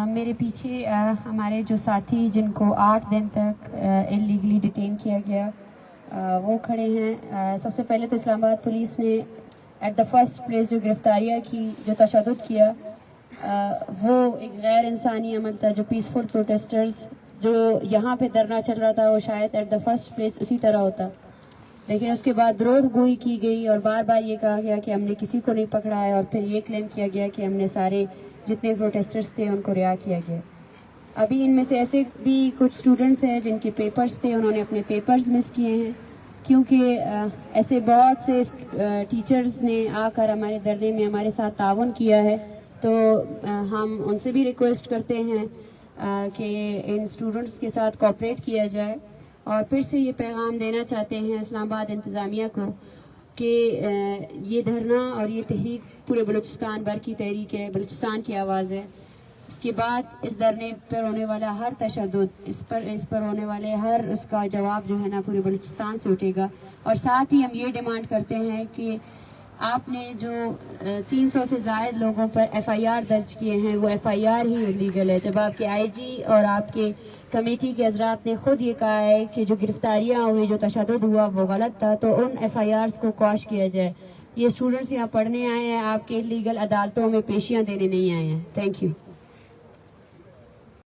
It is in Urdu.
میرے پیچھے ہمارے جو ساتھی جن کو 8 دن تک انلیگلی ڈیٹین کیا گیا وہ کھڑے ہیں. سب سے پہلے تو اسلام آباد پولیس نے ایٹ دا فرسٹ پلیس جو گرفتاریاں کی، جو تشدد کیا، وہ ایک غیر انسانی عمل تھا. جو پیسفل پروٹیسٹرز جو یہاں پہ دھرنا چل رہا تھا وہ شاید ایٹ دا فرسٹ پلیس اسی طرح ہوتا، لیکن اس کے بعد دروغ گوئی کی گئی اور بار بار یہ کہا گیا کہ ہم نے کسی کو نہیں پکڑا ہے، اور پھر یہ کلیم کیا گیا کہ ہم نے سارے جتنے پروٹیسٹرز تھے ان کو رہا کیا گیا. ابھی ان میں سے ایسے بھی کچھ اسٹوڈنٹس ہیں جن کے پیپرز تھے، انہوں نے اپنے پیپرز مس کیے ہیں، کیونکہ ایسے بہت سے ٹیچرز نے آ کر ہمارے دھرنے میں ہمارے ساتھ تعاون کیا ہے. تو ہم ان سے بھی ریکویسٹ کرتے ہیں کہ ان اسٹوڈنٹس کے ساتھ کوآپریٹ کیا جائے. اور پھر سے یہ پیغام دینا چاہتے ہیں اسلام آباد انتظامیہ کو کہ یہ دھرنا اور یہ تحریک پورے بلوچستان بھر کی تحریک ہے، بلوچستان کی آواز ہے. اس کے بعد اس دھرنے پر ہونے والا ہر تشدد، اس پر ہونے والے ہر اس کا جواب جو ہے نا پورے بلوچستان سے اٹھے گا. اور ساتھ ہی ہم یہ ڈیمانڈ کرتے ہیں کہ آپ نے جو 300 سے زائد لوگوں پر FIR درج کیے ہیں وہ FIR ہی انلیگل ہے. جب آپ کے IG اور آپ کے کمیٹی کے حضرات نے خود یہ کہا ہے کہ جو گرفتاریاں ہوئی، جو تشدد ہوا وہ غلط تھا، تو ان FIRs کو کوش کیا جائے. یہ اسٹوڈنٹس یہاں پڑھنے آئے ہیں، آپ کے لیگل عدالتوں میں پیشیاں دینے نہیں آئے ہیں. Thank you.